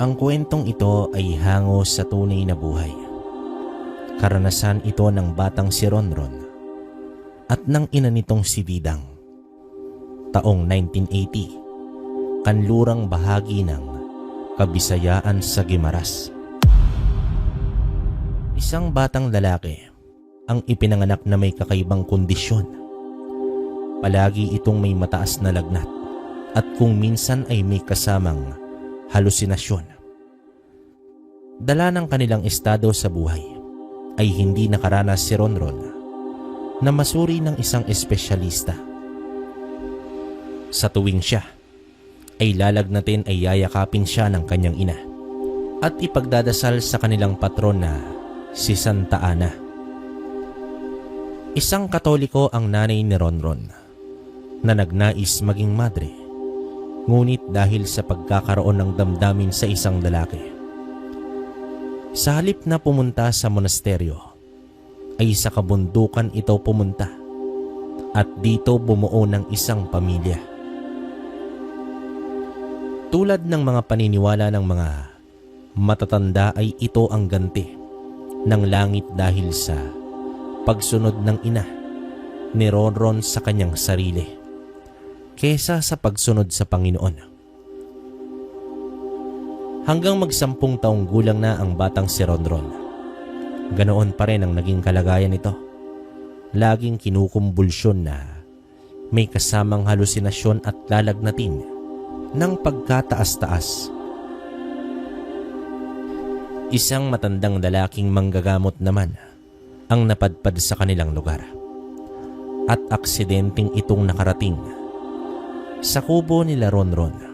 Ang kwentong ito ay hango sa tunay na buhay. Karanasan ito ng batang si Ronron at ng ina nitong si Didang. Taong 1980, kanlurang bahagi ng Kabisayaan sa Guimaras. Isang batang lalaki ang ipinanganak na may kakaibang kondisyon. Palagi itong may mataas na lagnat at kung minsan ay may kasamang halusinasyon. Dala ng kanilang estado sa buhay ay hindi nakaranas si Ronron na masuri ng isang espesyalista. Sa tuwing siya ay lalagnatin ay yayakapin siya ng kanyang ina at ipagdadasal sa kanilang patron na si Santa Ana. Isang Katoliko ang nanay ni Ronron na nagnais maging madre, ngunit dahil sa pagkakaroon ng damdamin sa isang lalaki, sa halip na pumunta sa monasteryo, ay sa kabundukan ito pumunta at dito bumuo ng isang pamilya. Tulad ng mga paniniwala ng mga matatanda ay ito ang ganti ng langit dahil sa pagsunod ng ina ni Ronron sa kanyang sarili kesa sa pagsunod sa Panginoon. Hanggang mag-10 taong gulang na ang batang si Ronron, ganoon pa rin ang naging kalagayan nito. Laging kinukumbulsyon na may kasamang halusinasyon at lalagnatin ng pagkataas-taas. Isang matandang lalaking manggagamot naman ang napadpad sa kanilang lugar at aksidenteng itong nakarating sa kubo nila Ronron.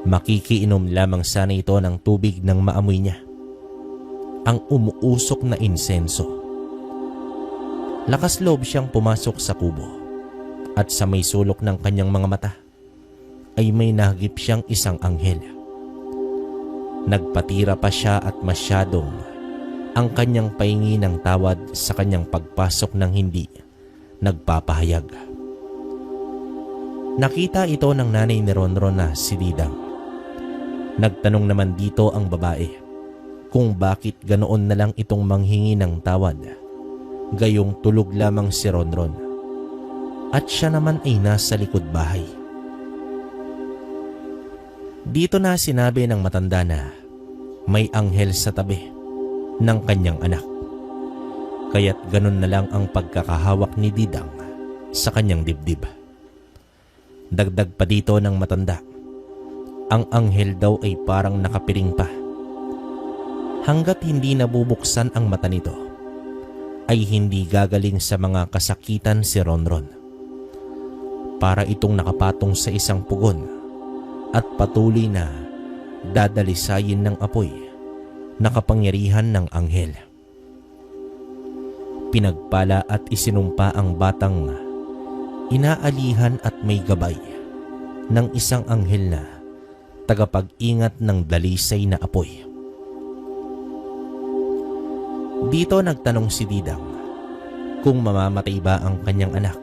Makikiinom lamang sana ito ng tubig nang maamoy niya ang umuusok na insenso. Lakas loob siyang pumasok sa kubo at sa may sulok ng kanyang mga mata ay may nahagip siyang isang anghel. Nagpatira pa siya at masyadong ang kanyang pahingi ng tawad sa kanyang pagpasok ng hindi nagpapahayag. Nakita ito ng nanay ni Ronron na si Didang. Nagtanong naman dito ang babae kung bakit ganoon na lang itong manghingi ng tawad, gayong tulog lamang si Ronron at siya naman ay nasa likod bahay. Dito na sinabi ng matanda na may anghel sa tabi ng kanyang anak, kaya't ganun na lang ang pagkakahawak ni Didang sa kanyang dibdib. Dagdag pa dito ng matanda, ang anghel daw ay parang nakapiring pa. Hanggat hindi nabubuksan ang mata nito, ay hindi gagaling sa mga kasakitan si Ronron. Para itong nakapatong sa isang pugon at patuloy na dadalisayin ng apoy na kapangyarihan ng anghel. Pinagpala at isinumpa ang batang inaalihan at may gabay ng isang anghel na tagapag-ingat ng dalisay na apoy. Dito nagtanong si Didang kung mamamatay ba ang kanyang anak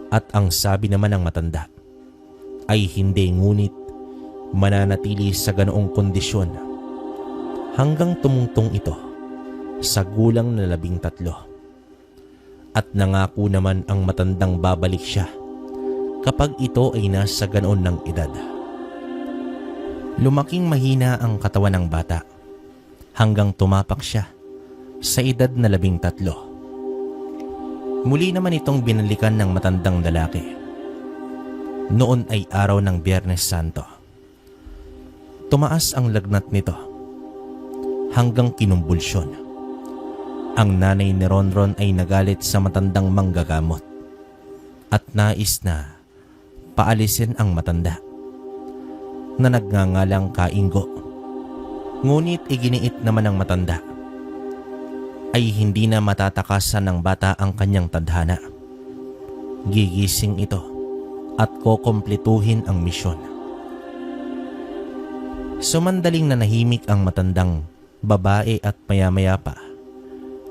at ang sabi naman ng matanda ay hindi, ngunit mananatili sa ganoong kondisyon hanggang tumungtong ito sa gulang na 13. At nangako naman ang matandang babalik siya kapag ito ay nasa ganoon ng edad. Lumaking mahina ang katawan ng bata hanggang tumapak siya sa edad na 13. Muli naman itong binalikan ng matandang lalaki. Noon ay araw ng Biyernes Santo. Tumaas ang lagnat nito hanggang kinumbulsyon. Ang nanay ni Ronron ay nagalit sa matandang manggagamot at nais na paalisin ang matanda na nagngangalang Kainggo. Ngunit iginiit naman ng matanda ay hindi na matatakasan ng bata ang kanyang tadhana. Gigising ito at kokompletuhin ang misyon. Sumandaling nanahimik ang matandang babae at maya-maya pa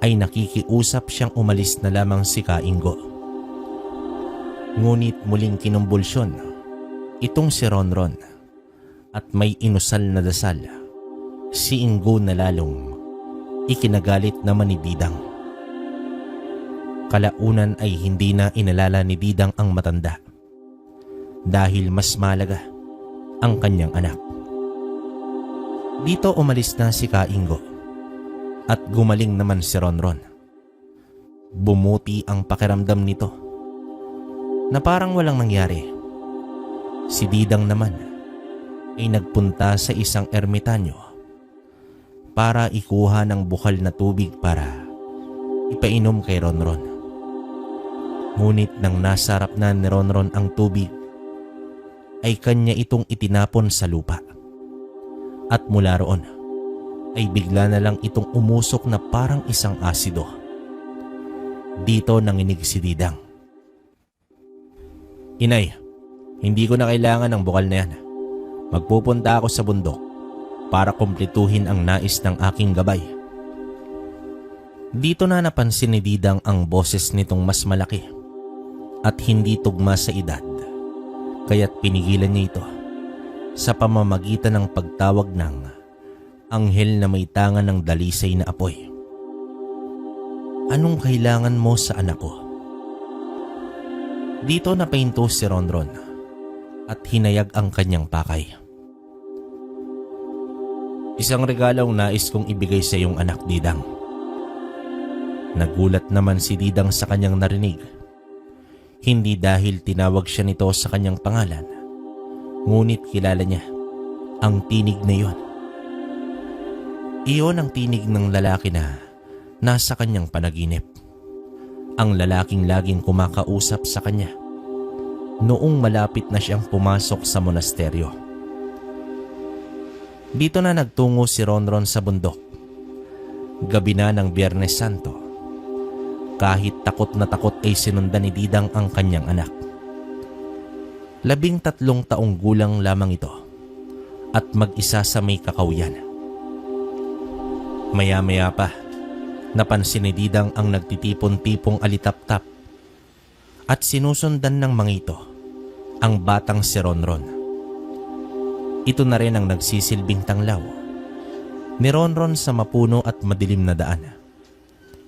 ay nakikiusap siyang umalis na lamang si Kainggo. Ngunit muling kinumbulsyon itong si Ronron at may inusal na dasal, si Ingo na lalong ikinagalit naman ni Didang. Kalaunan ay hindi na inalala ni Didang ang matanda dahil mas malaga ang kanyang anak. Dito umalis na si Ka Ingo at gumaling naman si Ronron. Bumuti ang pakiramdam nito na parang walang nangyari. Si Didang naman ay nagpunta sa isang ermitanyo para ikuha ng bukal na tubig para ipainom kay Ronron. Ngunit nang nasarap na ni Ronron ang tubig, ay kanya itong itinapon sa lupa. At mula roon, ay bigla na lang itong umusok na parang isang asido. Dito nanginig si Didang. "Inay, hindi ko na kailangan ng bukal na yan. Magpupunta ako sa bundok para kumpletuhin ang nais ng aking gabay." Dito na napansin ni Didang ang boses nitong mas malaki at hindi tugma sa edad, kaya't pinigilan niya ito sa pamamagitan ng pagtawag ng anghel na may tangan ng dalisay na apoy. "Anong kailangan mo sa anak ko?" Dito napahinto si Ronron at hinayag ang kanyang pakay. "Isang regalong nais kong ibigay sa iyong anak, Didang." Nagulat naman si Didang sa kanyang narinig. Hindi dahil tinawag siya nito sa kanyang pangalan, ngunit kilala niya ang tinig na iyon. Iyon ang tinig ng lalaki na nasa kanyang panaginip. Ang lalaking laging kumakausap sa kanya noong malapit na siyang pumasok sa monasteryo. Dito na nagtungo si Ronron sa bundok. Gabi na ng Biyernes Santo. Kahit takot na takot ay sinundan ni Didang ang kanyang anak. 13 taong gulang lamang ito at mag-isa sa may kakawyan. Maya-maya pa, napansin ni Didang ang nagtitipon-tipong alitap-tap at sinusundan ng mga ito ang batang si Ronron. Ito na rin ang nagsisilbing tanglaw ni Ronron sa mapuno at madilim na daan,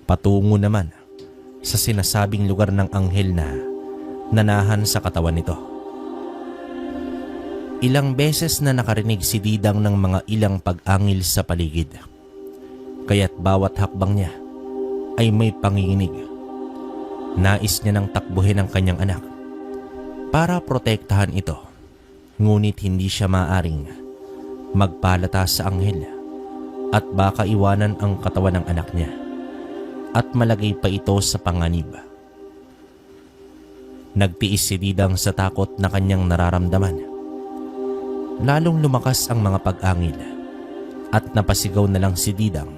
patungo naman sa sinasabing lugar ng anghel na nanahan sa katawan nito. Ilang beses na nakarinig si Didang ng mga ilang pag-angil sa paligid, kaya't bawat hakbang niya ay may panginginig. Nais niya nang takbuhin ang kanyang anak para protektahan ito, ngunit hindi siya maaring magpalata sa anghel at baka iwanan ang katawan ng anak niya at malagay pa ito sa panganib. Nagtiis si Didang sa takot na kanyang nararamdaman. Lalong lumakas ang mga pag-angil at napasigaw na lang si Didang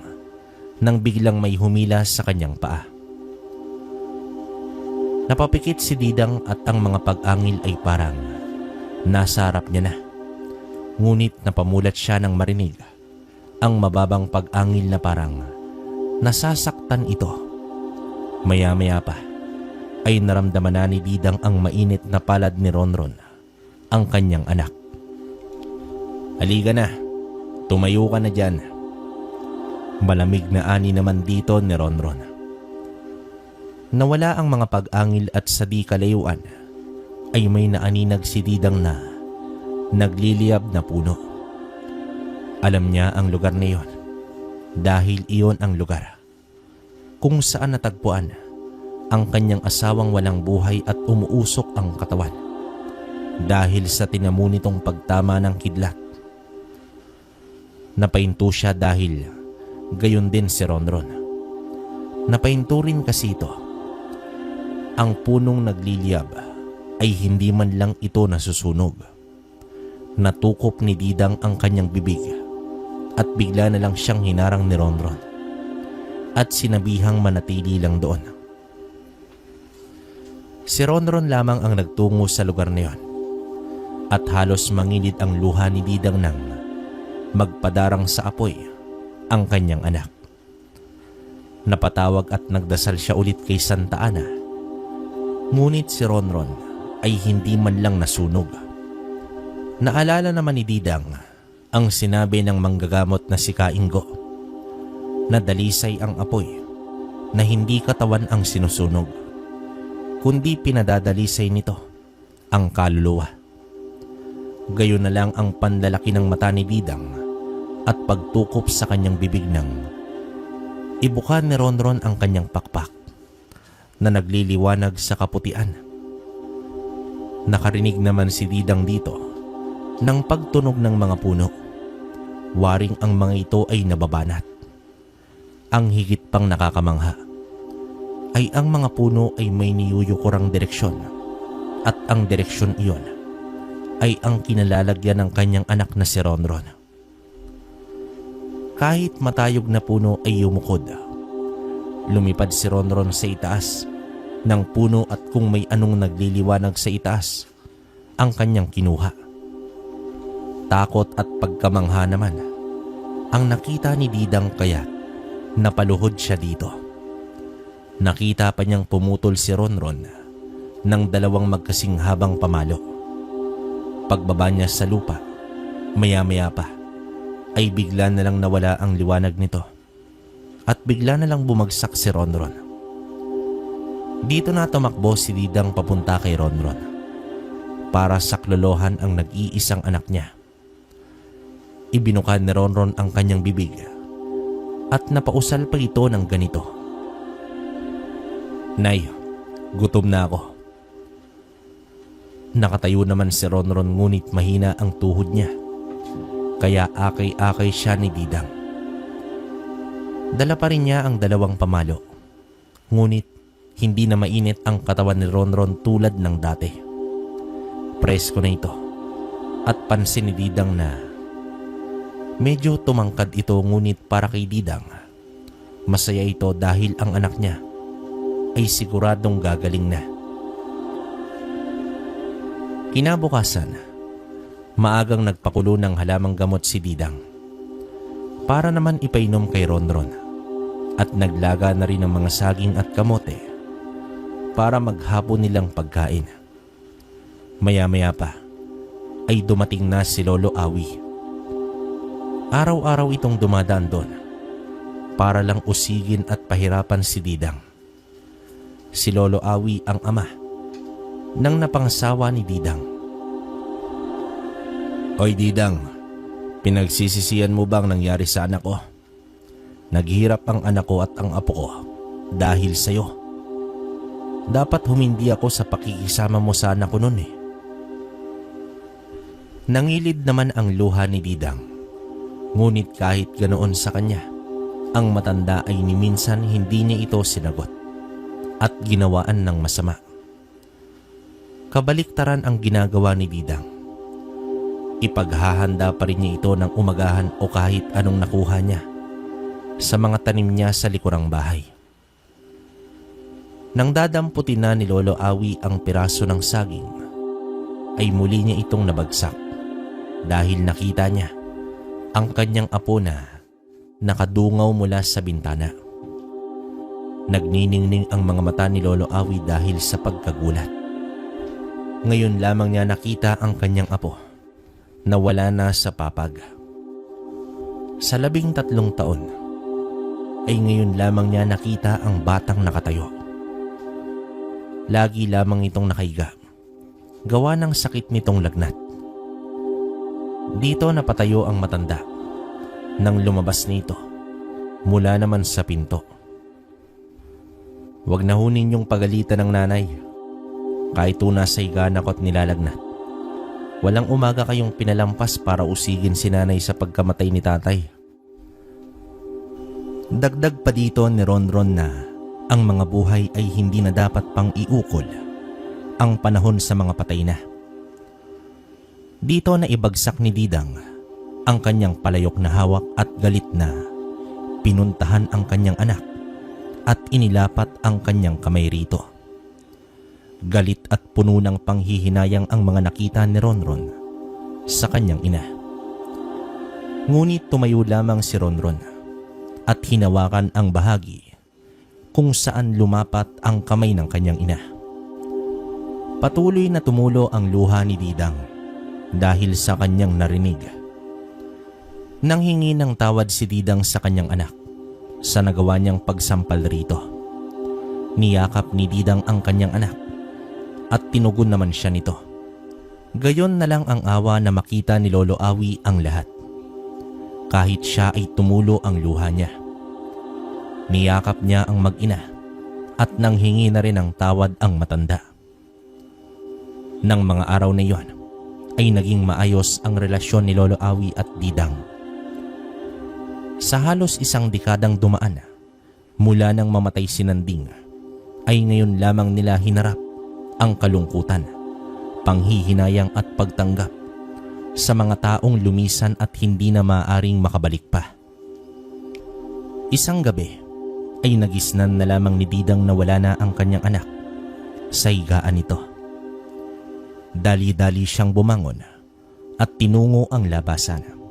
nang biglang may humila sa kanyang paa. Napapikit si Didang at ang mga pag-angil ay parang nasa harap niya na. Ngunit napamulat siya nang marinig ang mababang pag-angil na parang nasasaktan ito. Maya-maya pa ay naramdaman na ni Didang ang mainit na palad ni Ronron, ang kanyang anak. "Halika na, tumayo ka na dyan." Malamig na ani naman dito ni Ronron. Nawala ang mga pag-angil at sa di kalayuan ay may naaninag si Didang na nagliliyab na puno. Alam niya ang lugar na iyon dahil iyon ang lugar kung saan natagpuan ang kanyang asawang walang buhay at umuusok ang katawan dahil sa tinamo nitong pagtama ng kidlat. Napahinto siya dahil gayon din si Ronron. Napahinto rin kasi ito. Ang punong nagliliyab ay hindi man lang ito nasusunog. Natukop ni Didang ang kanyang bibig at bigla na lang siyang hinarang ni Ronron at sinabihang manatili lang doon. Si Ronron lamang ang nagtungo sa lugar na iyon at halos mangilid ang luha ni Didang nang magpadarang sa apoy ang kanyang anak. Napatawag at nagdasal siya ulit kay Santa Ana, ngunit si Ronron ay hindi man lang nasunog. Naalala naman ni Didang ang sinabi ng manggagamot na si Kainggo na dalisay ang apoy na hindi katawan ang sinusunog, kundi pinadadalisay nito ang kaluluwa. Gayon na lang ang panlalaki ng mata ni Didang at pagtukop sa kanyang bibig nang ibuka ni Ronron ang kanyang pakpak na nagliliwanag sa kaputian. Nakarinig naman si Didang dito ng pagtunog ng mga puno. Waring ang mga ito ay nababanat. Ang higit pang nakakamangha ay ang mga puno ay may niyuyukurang direksyon at ang direksyon iyon ay ang kinalalagyan ng kanyang anak na si Ronron. Kahit matayog na puno ay yumukod, lumipad si Ronron sa itaas ng puno at kung may anong nagliliwanag sa itaas, ang kanyang kinuha. Takot at pagkamangha naman ang nakita ni Didang kaya napaluhod siya dito. Nakita pa niyang pumutol si Ronron ng dalawang magkasing habang pamalo. Pagbaba niya sa lupa, maya-maya pa ay bigla na lang nawala ang liwanag nito at bigla na lang bumagsak si Ronron. Dito na tumakbo si Didang papunta kay Ronron para saklolohan ang nag-iisang anak niya. Ibinuka ni Ronron ang kanyang bibig at napausal pa ito ng ganito. "Nay, gutom na ako." Nakatayo naman si Ronron ngunit mahina ang tuhod niya, kaya akay-akay siya ni Didang. Dala pa rin niya ang dalawang pamalo, ngunit hindi na mainit ang katawan ni Ronron tulad ng dati. Presko na ito at pansin ni Didang na medyo tumangkad ito, ngunit para kay Didang, masaya ito dahil ang anak niya ay siguradong gagaling na. Kinabukasan, maagang nagpakulo ng halamang gamot si Didang para naman ipainom kay Ronron at naglaga na rin ng mga saging at kamote para maghapon nilang pagkain. Maya-maya pa ay dumating na si Lolo Awi. Araw-araw itong dumadaan doon para lang usigin at pahirapan si Didang. Si Lolo Awi ang ama ng napangasawa ni Didang. "Oy Didang, pinagsisisihan mo bang nangyari sa anak ko? Naghihirap ang anak ko at ang apo ko dahil sa'yo. Dapat humindi ako sa pakikisama mo sa anak ko noon eh." Nangilid naman ang luha ni Didang. Ngunit kahit ganoon sa kanya, ang matanda ay ni minsan hindi niya ito sinagot at ginawaan ng masama. Kabaliktaran ang ginagawa ni Didang. Ipaghahanda pa rin niya ito ng umagahan o kahit anong nakuha niya sa mga tanim niya sa likurang bahay. Nang dadamputin na ni Lolo Awi ang piraso ng saging, ay muli niya itong nabagsak dahil nakita niya ang kanyang apo na nakadungaw mula sa bintana. Nagniningning ang mga mata ni Lolo Awi dahil sa pagkagulat. Ngayon lamang niya nakita ang kanyang apo na wala na sa papag. Sa 13 taon ay ngayon lamang niya nakita ang batang nakatayo. Lagi lamang itong nakahiga, gawa ng sakit nitong lagnat. Dito napatayo ang matanda nang lumabas nito mula naman sa pinto. "Huwag na ho ninyong pagalitan ng nanay. Kahit nasa higa na ko't nilalagnat. Walang umaga kayong pinalampas para usigin si nanay sa pagkamatay ni tatay." Dagdag pa dito ni Ronron na ang mga buhay ay hindi na dapat pang iukol ang panahon sa mga patay na. Dito na ibagsak ni Didang ang kanyang palayok na hawak at galit na pinuntahan ang kanyang anak at inilapat ang kanyang kamay rito. Galit at puno ng panghihinayang ang mga nakita ni Ronron sa kanyang ina. Ngunit tumayo lamang si Ronron at hinawakan ang bahagi kung saan lumapat ang kamay ng kanyang ina. Patuloy na tumulo ang luha ni Didang dahil sa kanyang narinig. Nanghingi ng tawad si Didang sa kanyang anak sa nagawa niyang pagsampal rito. Niyakap ni Didang ang kanyang anak at tinugon naman siya nito. Gayon na lang ang awa na makita ni Lolo Awi ang lahat. Kahit siya ay tumulo ang luha niya. Niyakap niya ang mag-ina at nanghingi na rin ng tawad ang matanda. Nang mga araw na iyon ay naging maayos ang relasyon ni Lolo Awi at Didang. Sa halos isang dekadang dumaan mula nang mamatay si Nanding ay ngayon lamang nila hinarap ang kalungkutan, panghihinayang at pagtanggap sa mga taong lumisan at hindi na maaaring makabalik pa. Isang gabi ay nagisnan na lamang ni Didang na wala na ang kanyang anak sa higaan nito. Dali-dali siyang bumangon at tinungo ang labasan.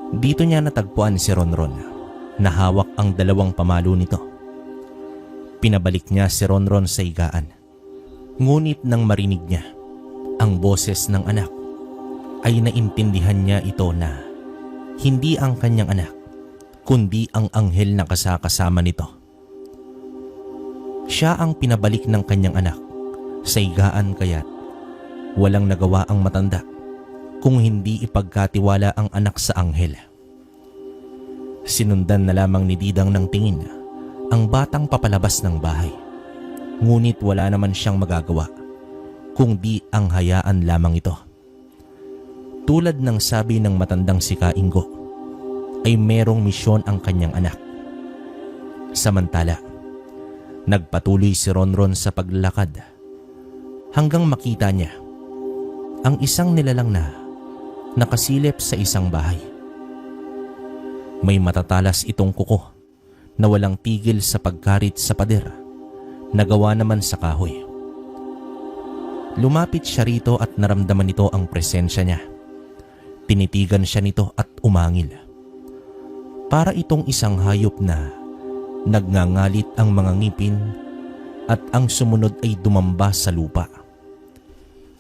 Dito niya natagpuan si Ronron na hawak ang dalawang pamalo nito. Pinabalik niya si Ronron sa higaan. Ngunit nang marinig niya ang boses ng anak ay naintindihan niya ito na hindi ang kanyang anak kundi ang anghel na kasama nito. Siya ang pinabalik ng kanyang anak sa higaan kaya't walang nagawa ang matanda kung hindi ipagkatiwala ang anak sa anghel. Sinundan na lamang ni Didang ng tingin ang batang papalabas ng bahay. Ngunit wala naman siyang magagawa kung di ang hayaan lamang ito. Tulad ng sabi ng matandang si Kaingo, ay merong misyon ang kanyang anak. Samantala, nagpatuloy si Ronron sa paglalakad hanggang makita niya ang isang nilalang na nakasilip sa isang bahay. May matatalas itong kuko na walang tigil sa pagkarit sa pader na gawa naman sa kahoy. Lumapit siya rito at naramdaman nito ang presensya niya. Tinitigan siya nito at umangil. Para itong isang hayop na nagngangalit ang mga ngipin at ang sumunod ay dumamba sa lupa.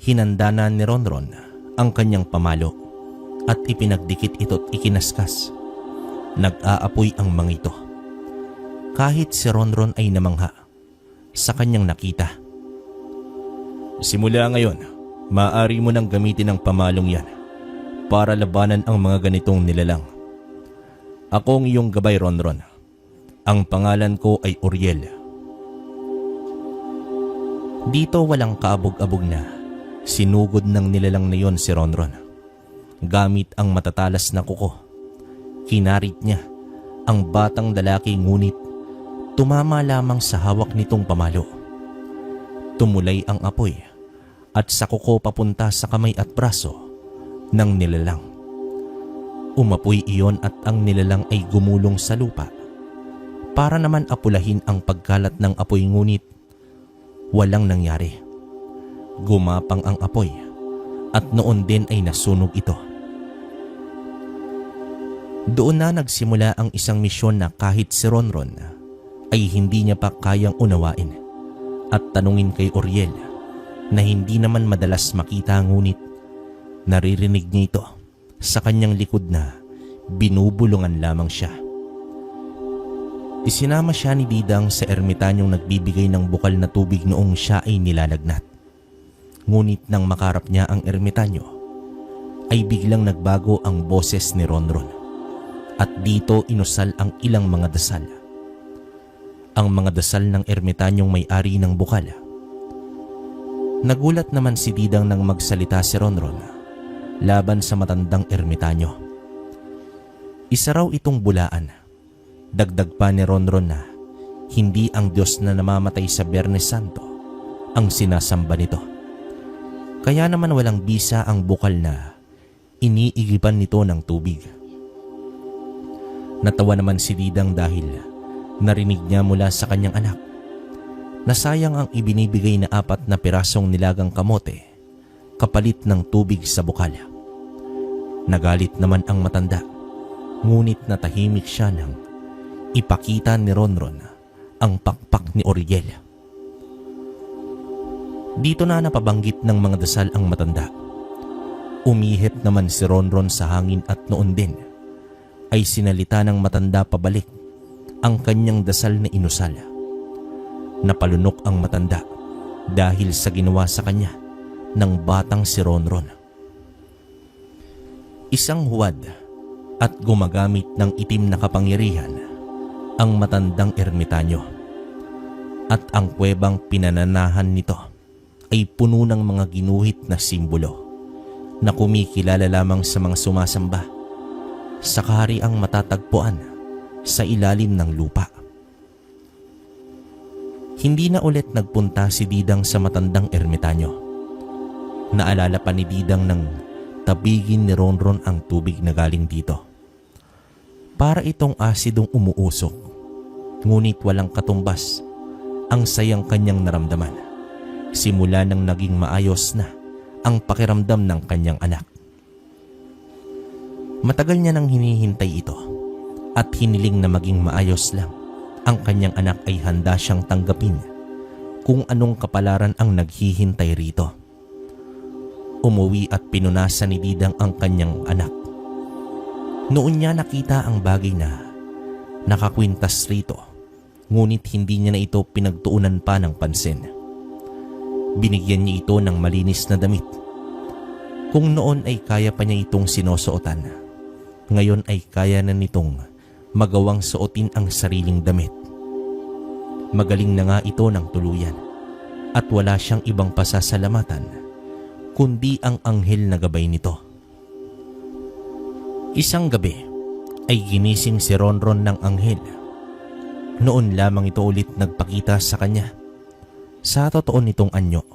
Hinanda na ni Ronron ang kanyang pamalo at ipinagdikit ito't ikinaskas. Nag-aapoy ang mga ito. Kahit si Ronron ay namangha sa kanyang nakita. Simula ngayon, maaari mo nang gamitin ang pamalong yan para labanan ang mga ganitong nilalang. Ako ang iyong gabay, Ronron. Ang pangalan ko ay Uriel. Dito walang kaabog-abog na sinugod ng nilalang na yon si Ronron. Gamit ang matatalas na kuko, kinarit niya ang batang lalaki ngunit tumama lamang sa hawak nitong pamalo. Tumulay ang apoy at sa kuko papunta sa kamay at braso ng nilalang. Umapoy iyon at ang nilalang ay gumulong sa lupa para naman apulahin ang pagkalat ng apoy ngunit walang nangyari. Gumapang ang apoy at noon din ay nasunog ito. Doon na nagsimula ang isang misyon na kahit si Ronron ay hindi niya pa kayang unawain at tanungin kay Uriel na hindi naman madalas makita ngunit naririnig niya ito sa kanyang likod na binubulungan lamang siya. Isinama siya ni Didang sa ermitanyong nagbibigay ng bukal na tubig noong siya ay nilalagnat. Ngunit nang makarap niya ang ermitanyo, ay biglang nagbago ang boses ni Ronron at dito inusal ang ilang mga dasal. Ang mga dasal ng ermitanyong may-ari ng bukal. Nagulat naman si Didang nang magsalita si Ronron laban sa matandang ermitanyo. Isa raw itong bulaan. Dagdag pa ni Ronron na hindi ang Diyos na namamatay sa Biyernes Santo ang sinasamba nito. Kaya naman walang bisa ang bukal na iniigiban nito ng tubig. Natawa naman si Didang dahil narinig niya mula sa kanyang anak na sayang ang ibinibigay na 4 na pirasong nilagang kamote kapalit ng tubig sa bukal. Nagalit naman ang matanda, ngunit natahimik siya nang ipakita ni Ronron ang pakpak ni Uriel. Dito na napabanggit ng mga dasal ang matanda. Umihip naman si Ronron sa hangin at noon din ay sinalita ng matanda pabalik ang kanyang dasal na inusal. Napalunok ang matanda dahil sa ginawa sa kanya ng batang si Ronron. Isang huwad at gumagamit ng itim na kapangyarihan ang matandang ermitanyo, at ang kuwebang pinananahan nito ay puno ng mga ginuhit na simbolo na kumikilala lamang sa mga sumasamba sa kahariang matatagpuan sa ilalim ng lupa. Hindi na ulit nagpunta si Didang sa matandang ermitanyo. Naalala pa ni Didang nang tabigin ni Ronron ang tubig na galing dito. Para itong asidong umuusok, ngunit walang katumbas ang sayang kanyang naramdaman simula nang naging maayos na ang pakiramdam ng kanyang anak. Matagal niya nang hinihintay ito at hiniling na maging maayos lang ang kanyang anak ay handa siyang tanggapin kung anong kapalaran ang naghihintay rito. Umuwi at pinunasan ni Didang ang kanyang anak. Noon niya nakita ang bagay na nakakwintas rito, ngunit hindi niya na ito pinagtuunan pa ng pansin. Binigyan niya ito ng malinis na damit. Kung noon ay kaya pa niya itong sinusuotan, ngayon ay kaya na nitong magawang suotin ang sariling damit. Magaling na nga ito ng tuluyan at wala siyang ibang pasasalamatan kundi ang anghel na gabay nito. Isang gabi ay ginising si Ronron ng anghel. Noon lamang ito ulit nagpakita sa kanya. Sa totoo nitong anyo,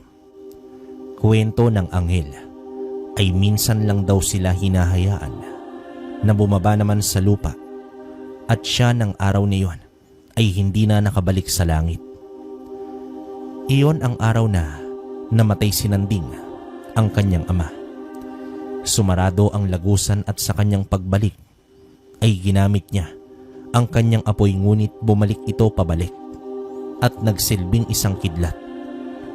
kwento ng anghel ay minsan lang daw sila hinahayaan na bumaba naman sa lupa, at siya ng araw na iyon ay hindi na nakabalik sa langit. Iyon ang araw na namatay si Nanding, ang kanyang ama. Sumarado ang lagusan at sa kanyang pagbalik ay ginamit niya ang kanyang apoy, ngunit bumalik ito pabalik at nagsilbing isang kidlat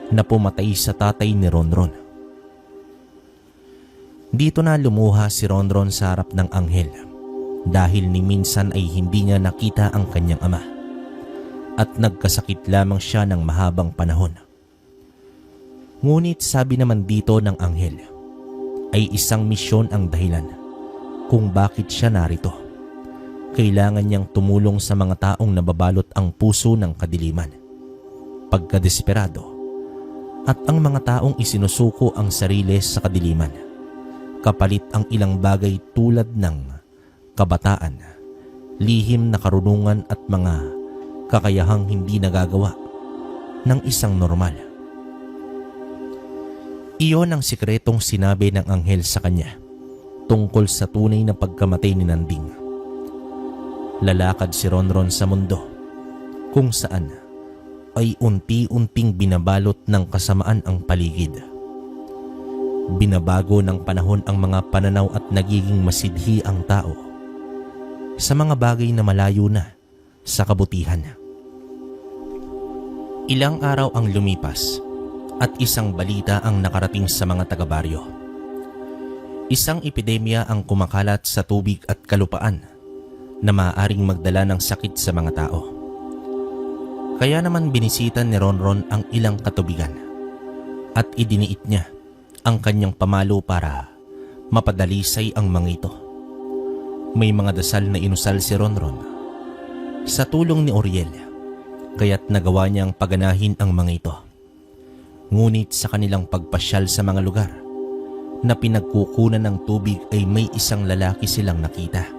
na pumatay sa tatay ni Ronron. Dito na lumuha si Ronron sa harap ng anghel dahil ni minsan ay hindi niya nakita ang kanyang ama at nagkasakit lamang siya ng mahabang panahon. Ngunit sabi naman dito ng anghel ay isang misyon ang dahilan kung bakit siya narito. Kailangan niyang tumulong sa mga taong nababalot ang puso ng kadiliman, pagkadesperado, at ang mga taong isinusuko ang sarili sa kadiliman, kapalit ang ilang bagay tulad ng kabataan, lihim na karunungan at mga kakayahang hindi nagagawa ng isang normal. Iyon ang sikretong sinabi ng anghel sa kanya tungkol sa tunay na pagkamatay ni Nanding. Lalakad si Ronron sa mundo kung saan ay unti-unting binabalot ng kasamaan ang paligid. Binabago ng panahon ang mga pananaw at nagiging masidhi ang tao sa mga bagay na malayo na sa kabutihan. Ilang araw ang lumipas at isang balita ang nakarating sa mga taga-baryo. Isang epidemya ang kumakalat sa tubig at kalupaan na maaaring magdala ng sakit sa mga tao. Kaya naman binisita ni Ronron ang ilang katubigan at idiniit niya ang kanyang pamalo para mapadalisay ang mga ito. May mga dasal na inusal si Ronron sa tulong ni Oriel, kaya't nagawa niyang paganahin ang mga ito. Ngunit sa kanilang pagpasyal sa mga lugar na pinagkukunan ng tubig ay may isang lalaki silang nakita.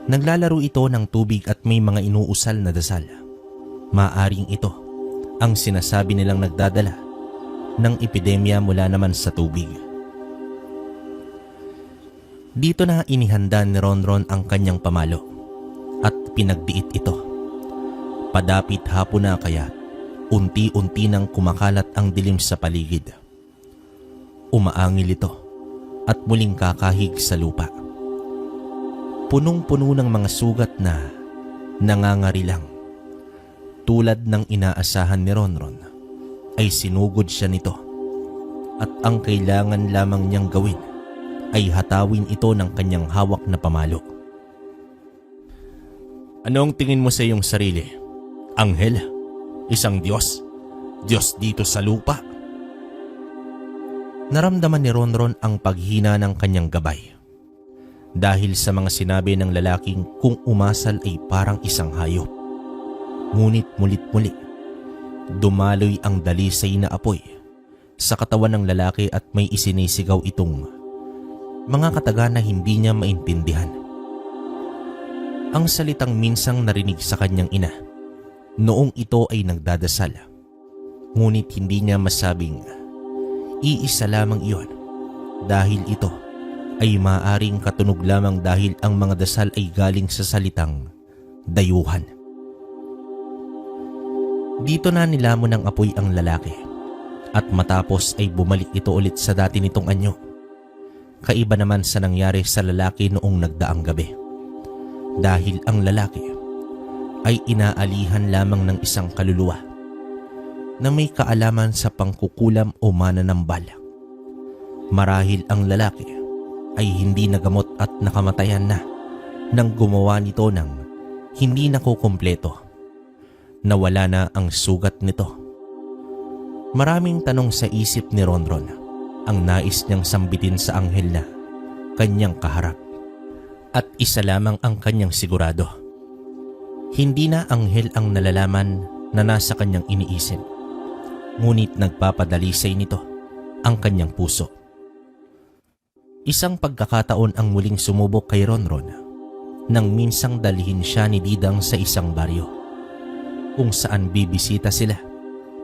Naglalaro ito ng tubig at may mga inuusal na dasal. Maaring ito ang sinasabi nilang nagdadala ng epidemya mula naman sa tubig. Dito na inihanda ni Ronron ang kanyang pamalo at pinagdiit ito. Padapit hapon na kaya unti-unti nang kumakalat ang dilim sa paligid. Umaangil ito at muling kakahig sa lupa. Punong-puno ng mga sugat na nangangarilang. Tulad ng inaasahan ni Ronron ay sinugod siya nito at ang kailangan lamang niyang gawin ay hatawin ito ng kanyang hawak na pamalo. Anong tingin mo sa iyong sarili? Anghel? Isang Diyos? Diyos dito sa lupa? Naramdaman ni Ronron ang paghina ng kanyang gabay dahil sa mga sinabi ng lalaking kung umasal ay parang isang hayop. Ngunit mulit-muli, dumaloy ang dalisay na apoy sa katawan ng lalaki at may isinisigaw itong mga kataga na hindi niya maintindihan. Ang salitang minsang narinig sa kanyang ina noong ito ay nagdadasal, ngunit hindi niya masabing iisa lamang iyon dahil ito ay maaaring katunog lamang dahil ang mga dasal ay galing sa salitang dayuhan. Dito na nilamon ng apoy ang lalaki at matapos ay bumalik ito ulit sa dati nitong anyo. Kaiba naman sa nangyari sa lalaki noong nagdaang gabi dahil ang lalaki ay inaalihan lamang ng isang kaluluwa na may kaalaman sa pangkukulam o mananambal. Marahil ang lalaki ay hindi nagamot at nakamatayan na nang gumawa nito ng hindi nakukumpleto. Nawala na ang sugat nito. Maraming tanong sa isip ni Ronron ang nais niyang sambitin sa anghel na kanyang kaharap. At isa lamang ang kanyang sigurado. Hindi na anghel ang nalalaman na nasa kanyang iniisip, ngunit nagpapadalisay nito ang kanyang puso. Isang pagkakataon ang muling sumubok kay Ronron nang minsang dalhin siya ni Didang sa isang baryo kung saan bibisita sila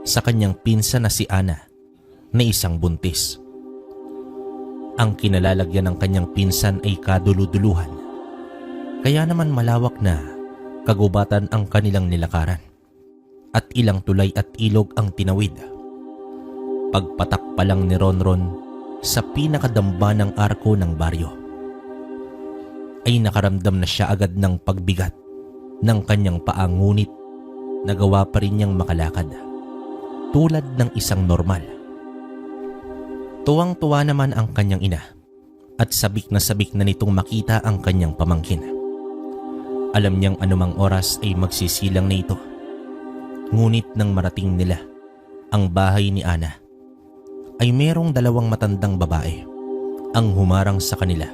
sa kanyang pinsan na si Ana na isang buntis. Ang kinalalagyan ng kanyang pinsan ay kaduluduluhan, kaya naman malawak na kagubatan ang kanilang nilakaran at ilang tulay at ilog ang tinawid. Pagpatak pa lang ni Ronron sa pinakadamba ng arko ng baryo ay nakaramdam na siya agad ng pagbigat ng kanyang paa, ngunit nagawa pa rin niyang makalakad tulad ng isang normal. Tuwang-tuwa naman ang kanyang ina at sabik na nitong makita ang kanyang pamangkin. Alam niyang anumang oras ay magsisilang na ito, ngunit nang marating nila ang bahay ni Ana ay merong dalawang matandang babae ang humarang sa kanila.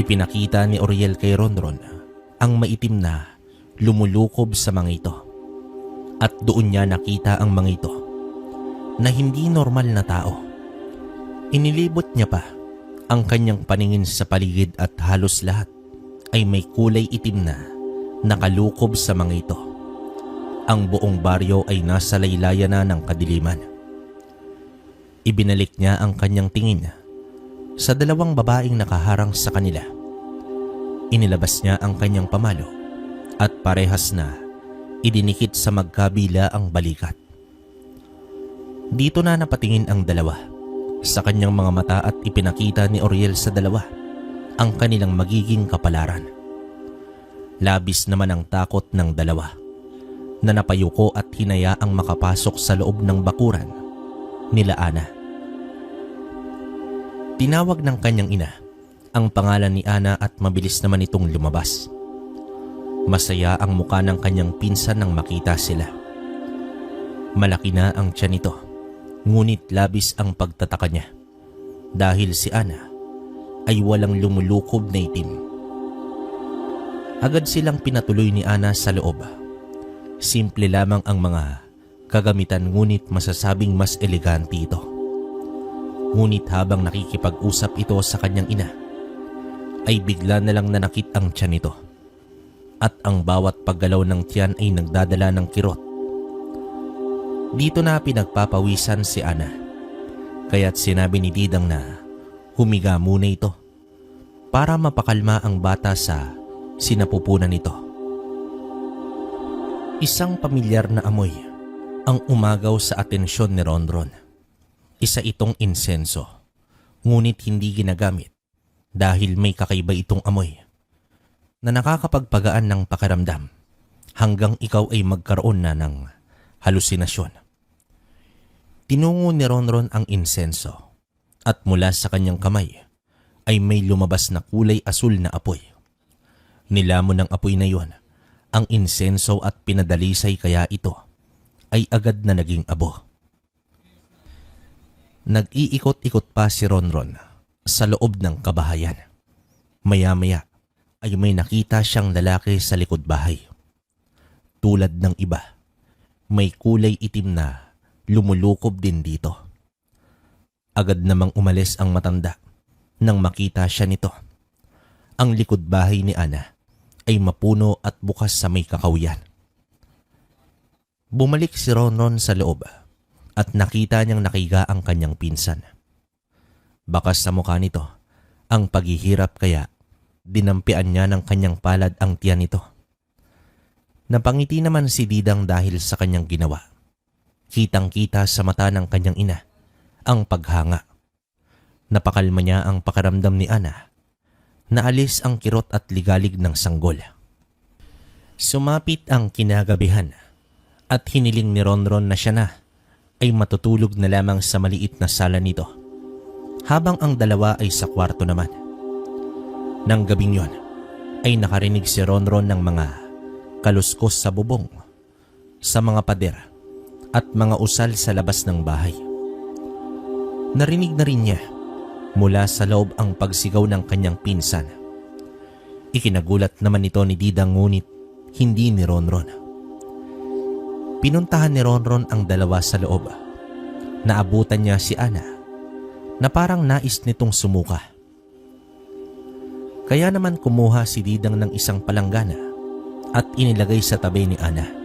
Ipinakita ni Oriel kay Ronron ang maitim na lumulukob sa mga ito at doon niya nakita ang mga ito na hindi normal na tao. Inilibot niya pa ang kanyang paningin sa paligid at halos lahat ay may kulay itim na nakalukob sa mga ito. Ang buong baryo ay nasa laylayan na ng kadiliman. Ibinalik niya ang kanyang tingin sa dalawang babaeng nakaharang sa kanila. Inilabas niya ang kanyang pamalo at parehas na idinikit sa magkabila ang balikat. Dito na napatingin ang dalawa sa kanyang mga mata at ipinakita ni Oriel sa dalawa ang kanilang magiging kapalaran. Labis naman ang takot ng dalawa na napayuko at hinayaang makapasok sa loob ng bakuran nila Ana. Tinawag ng kanyang ina ang pangalan ni Ana at mabilis naman itong lumabas. Masaya ang muka ng kanyang pinsan nang makita sila. Malaki na ang tiyan nito, ngunit labis ang pagtataka niya dahil si Ana ay walang lumulukob na itim. Agad silang pinatuloy ni Ana sa loob. Simple lamang ang mga kagamitan, ngunit masasabing mas elegante ito. Ngunit habang nakikipag-usap ito sa kanyang ina, ay bigla na lang nanakit ang tiyan nito at ang bawat paggalaw ng tiyan ay nagdadala ng kirot. Dito na pinagpapawisan si Ana, kaya't sinabi ni Didang na humiga muna ito para mapakalma ang bata sa sinapupunan nito. Isang pamilyar na amoy ang umagaw sa atensyon ni Ronron. Isa itong insenso, ngunit hindi ginagamit dahil may kakaiba itong amoy na nakakapagpagaan ng pakiramdam hanggang ikaw ay magkaroon na ng halusinasyon. Tinungo ni Ronron ang insenso at mula sa kanyang kamay ay may lumabas na kulay asul na apoy. Nilamon ng apoy na yon ang insenso at pinadalisay kaya ito ay agad na naging abo. Nag-iikot-ikot pa si Ronron sa loob ng kabahayan. Maya-maya ay may nakita siyang lalaki sa likod bahay. Tulad ng iba, may kulay itim na lumulukob din dito. Agad namang umalis ang matanda nang makita siya nito. Ang likod bahay ni Ana ay mapuno at bukas sa may kakawyan. Bumalik si Ronron sa loob at nakita niyang nakiga ang kanyang pinsan. Bakas sa mukha nito ang paghihirap kaya dinampian niya ng kanyang palad ang tiyan nito. Napangiti naman si Didang dahil sa kanyang ginawa. Kitang-kita sa mata ng kanyang ina ang paghanga. Napakalma niya ang pakiramdam ni Ana. Naalis ang kirot at ligalig ng sanggol. Sumapit ang kinagabihan at hiniling ni Ronron na siya na ay matutulog na lamang sa maliit na sala nito, habang ang dalawa ay sa kwarto naman. Nang gabing yon ay nakarinig si Ronron ng mga kaluskos sa bubong, sa mga pader at mga usal sa labas ng bahay. Narinig na rin niya mula sa loob ang pagsigaw ng kanyang pinsan. Ikinagulat naman ito ni Didang ngunit hindi ni Ronron. Pinuntahan ni Ronron ang dalawa sa loob. Naabutan niya si Ana na parang nais nitong sumuka. Kaya naman kumuha si Didang ng isang palanggana at inilagay sa tabi ni Ana.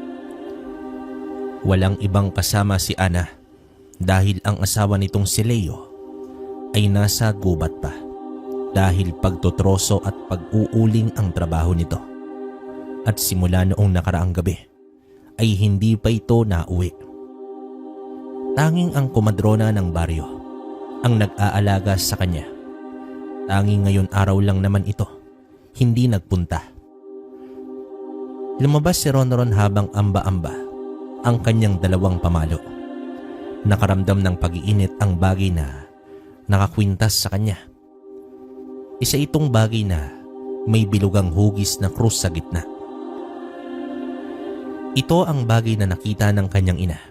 Walang ibang kasama si Ana dahil ang asawa nitong si Leo ay nasa gubat pa dahil pagtotroso at pag-uuling ang trabaho nito. At simula noong nakaraang gabi ay hindi pa ito nauwi. Tanging ang kumadrona ng baryo ang nag-aalaga sa kanya. Tanging ngayon araw lang naman ito hindi nagpunta. Lumabas si Ronron habang amba-amba ang kanyang dalawang pamalo. Nakaramdam ng pag-iinit ang bagay na nakakwintas sa kanya. Isa itong bagay na may bilugang hugis na krus sa gitna. Ito ang bagay na nakita ng kanyang ina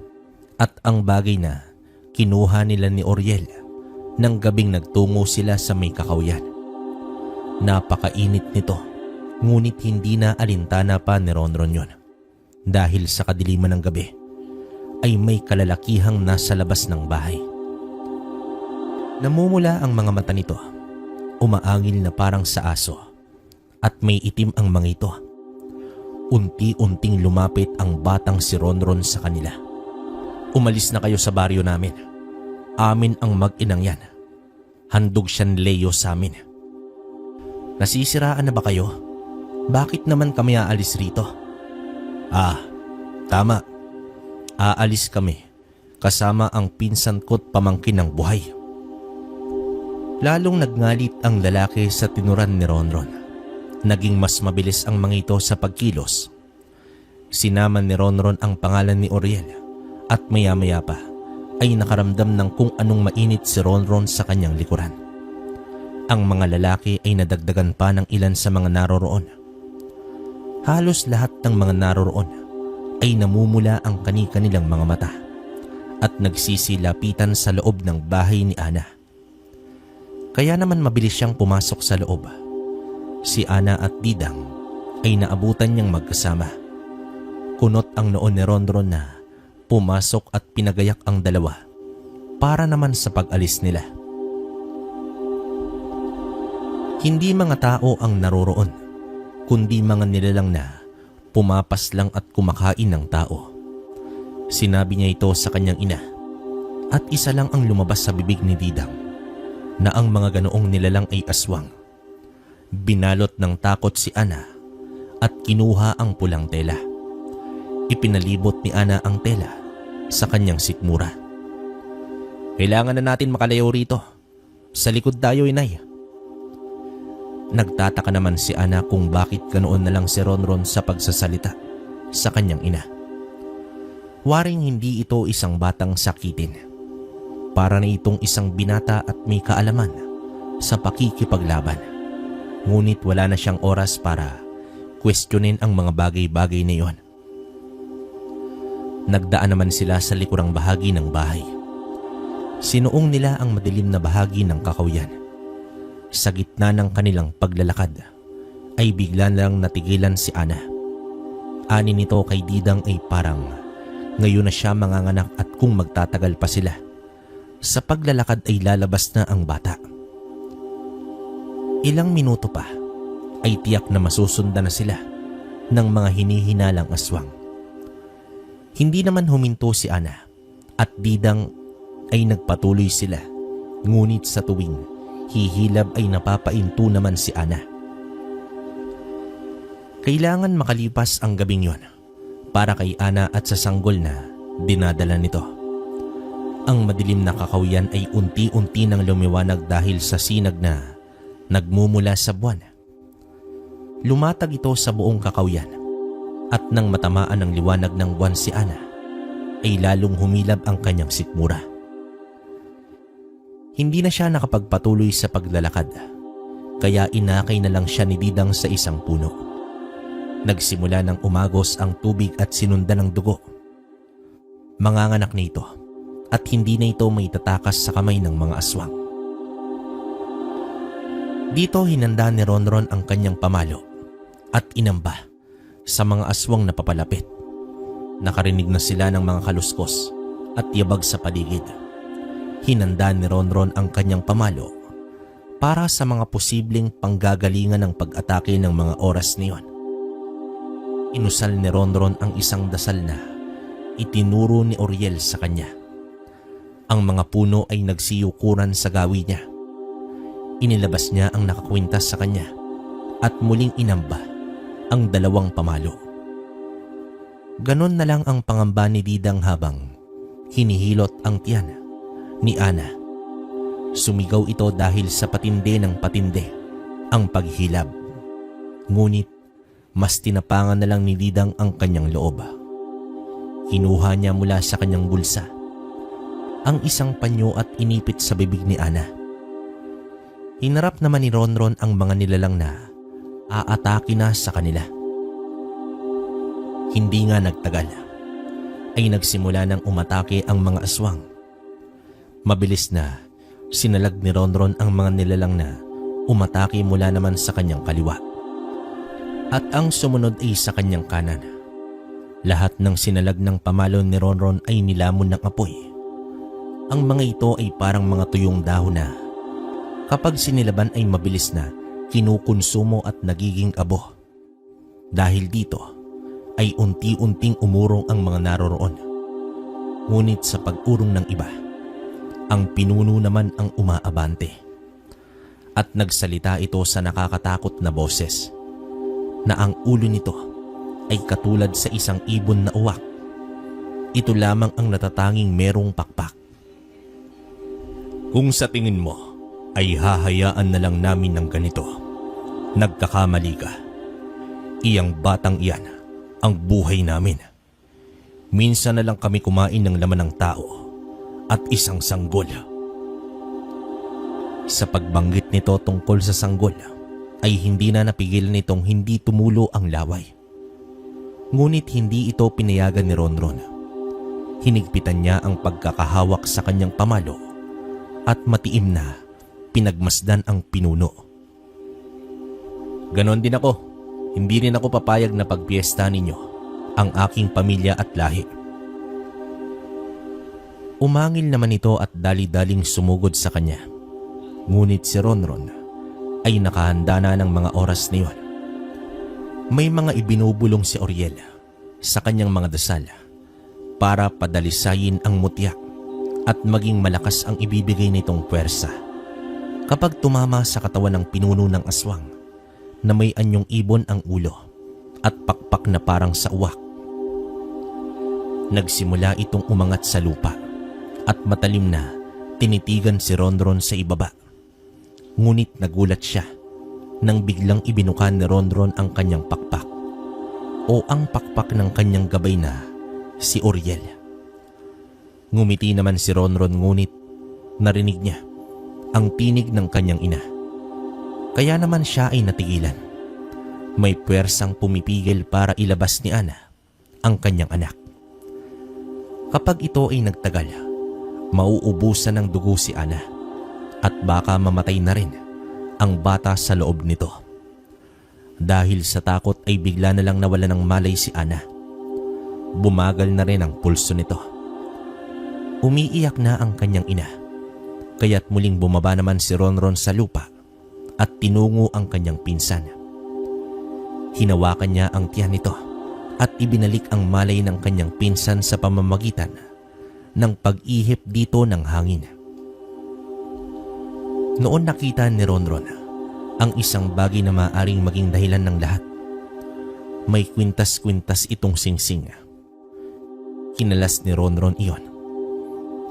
at ang bagay na kinuha nila ni Oriel nang gabing nagtungo sila sa may kakawyan. Napakainit nito, ngunit hindi na alintana pa ni Ronron yon dahil sa kadiliman ng gabi ay may kalalakihang nasa labas ng bahay. Namumula ang mga mata nito, umaangil na parang sa aso at may itim ang mga ito. Unti-unting lumapit ang batang si Ronron sa kanila. Umalis na kayo sa baryo namin. Amin ang mag-inang yan. Handog siyang Leo sa amin. Nasisiraan na ba kayo? Bakit naman kami aalis rito? Tama. Aalis kami kasama ang pinsan ko't pamangkin ng buhay. Lalong nagngalit ang lalaki sa tinuran ni Ronron. Naging mas mabilis ang mga ito sa pagkilos. Sinama ni Ronron ang pangalan ni Oriel at maya-maya pa ay nakaramdam ng kung anong mainit si Ronron sa kanyang likuran. Ang mga lalaki ay nadagdagan pa ng ilan sa mga naroroon. Halos lahat ng mga naroroon ay namumula ang kani-kanilang mga mata at nagsisilapitan sa loob ng bahay ni Ana. Kaya naman mabilis siyang pumasok sa loob. Si Ana at Didang ay naabutan niyang magkasama. Kunot ang noon ni Ronron na pumasok at pinagayak ang dalawa para naman sa pag-alis nila. Hindi mga tao ang naroroon, kundi mga nilalang na pumapaslang at kumakain ng tao. Sinabi niya ito sa kanyang ina at isa lang ang lumabas sa bibig ni Didang na ang mga ganoong nilalang ay aswang. Binalot ng takot si Ana at kinuha ang pulang tela. Ipinalibot ni Ana ang tela sa kanyang sikmura. Kailangan na natin makalayo rito. Sa likod tayo, inay. Nagtataka naman si Ana kung bakit ganoon na lang si Ronron sa pagsasalita sa kanyang ina. Waring hindi ito isang batang sakitin para na itong isang binata at may kaalaman sa pakikipaglaban. Ngunit wala na siyang oras para questionin ang mga bagay-bagay na iyon. Nagdaan naman sila sa likurang bahagi ng bahay. Sinuong nila ang madilim na bahagi ng kakawyan. Sa gitna ng kanilang paglalakad ay bigla lang natigilan si Ana. Ani nito kay Didang ay parang ngayon na siya manganganak at kung magtatagal pa sila sa paglalakad ay lalabas na ang bata. Ilang minuto pa ay tiyak na masusundan na sila ng mga hinihinalang aswang. Hindi naman huminto si Ana at Didang ay nagpatuloy sila, ngunit sa tuwing hihilab ay napapainto naman si Ana. Kailangan makalipas ang gabing yon para kay Ana at sa sanggol na dinadala nito. Ang madilim na kakawyan ay unti-unti nang lumiwanag dahil sa sinag na nagmumula sa buwan. Lumatag ito sa buong kakawyan at nang matamaan ng liwanag ng buwan si Ana ay lalong humilab ang kanyang sikmura. Hindi na siya nakapagpatuloy sa paglalakad kaya inakay na lang siya ni Didang sa isang puno. Nagsimula ng umagos ang tubig at sinundan ng dugo. Manganganak na ito at hindi na ito may tatakas sa kamay ng mga aswang. Dito hinanda ni Ronron ang kanyang pamalo at inamba sa mga aswang na papalapit. Nakarinig na sila ng mga kaluskos at yabag sa paligid. Hinanda ni Ronron ang kanyang pamalo para sa mga posibleng panggagalingan ng pag-atake ng mga oras niyon. Inusal ni Ronron ang isang dasal na itinuro ni Oriel sa kanya. Ang mga puno ay nagsiyukuran sa gawi niya. Inilabas niya ang nakakwintas sa kanya at muling inamba ang dalawang pamalo. Ganon na lang ang pangamba ni Didang habang hinihilot ang tiyan ni Ana. Sumigaw ito dahil sa patindi ng patindi ang paghilab. Ngunit mas tinapangan na lang ni Didang ang kanyang loob. Kinuha niya mula sa kanyang bulsa ang isang panyo at inipit sa bibig ni Ana. Hinarap naman ni Ronron ang mga nilalang na aatake na sa kanila. Hindi nga nagtagal ay nagsimula ng umatake ang mga aswang. Mabilis na sinalag ni Ronron ang mga nilalang na umatake mula naman sa kanyang kaliwa. At ang sumunod ay sa kanyang kanan. Lahat ng sinalag ng pamalo ni Ronron ay nilamon ng apoy. Ang mga ito ay parang mga tuyong dahon na kapag sinilaban ay mabilis na kinukonsumo at nagiging abo. Dahil dito ay unti-unting umurong ang mga naroroon. Ngunit sa pag-urong ng iba, ang pinuno naman ang umaabante. At nagsalita ito sa nakakatakot na boses na ang ulo nito ay katulad sa isang ibon na uwak. Ito lamang ang natatanging merong pakpak. Kung sa tingin mo ay hahayaan na lang namin ng ganito, nagkakamali ka. Iyang batang iyan ang buhay namin. Minsan na lang kami kumain ng laman ng tao at isang sanggol. Sa pagbanggit nito tungkol sa sanggol, ay hindi na napigilan nitong hindi tumulo ang laway. Ngunit hindi ito pinayagan ni Ronron. Hinigpitan niya ang pagkakahawak sa kanyang pamalo at matiim na pinagmasdan ang pinuno. Ganon din ako. Hindi rin ako papayag na pagpiesta ninyo ang aking pamilya at lahi. Umangil naman ito at dali-daling sumugod sa kanya. Ngunit si Ronron ay nakahanda na ng mga oras na iyon. May mga ibinubulong si Oriel sa kanyang mga dasal para padalisayin ang mutya at maging malakas ang ibibigay nitong puwersa kapag tumama sa katawan ng pinuno ng aswang na may anyong ibon ang ulo at pakpak na parang sa uwak. Nagsimula itong umangat sa lupa at matalim na tinitigan si Ronron sa ibaba. Ngunit nagulat siya nang biglang ibinukan ni Ronron ang kanyang pakpak o ang pakpak ng kanyang gabay na si Oriel. Ngumiti naman si Ronron ngunit narinig niya ang tinig ng kanyang ina. Kaya naman siya ay natigilan. May puwersang pumipigil para ilabas ni Ana ang kanyang anak. Kapag ito ay nagtagal, mauubusan ng dugo si Ana at baka mamatay na rin ang bata sa loob nito. Dahil sa takot ay bigla na lang nawala ng malay si Ana. Bumagal na rin ang pulso nito. Umiiyak na ang kanyang ina, kaya't muling bumaba naman si Ronron sa lupa at tinungo ang kanyang pinsan. Hinawakan niya ang tiyan nito at ibinalik ang malay ng kanyang pinsan sa pamamagitan ng pag-ihip dito ng hangin. Noon nakita ni Ronron ang isang bagay na maaaring maging dahilan ng lahat. May kwintas-kwintas itong singsing. Kinalas ni Ronron iyon.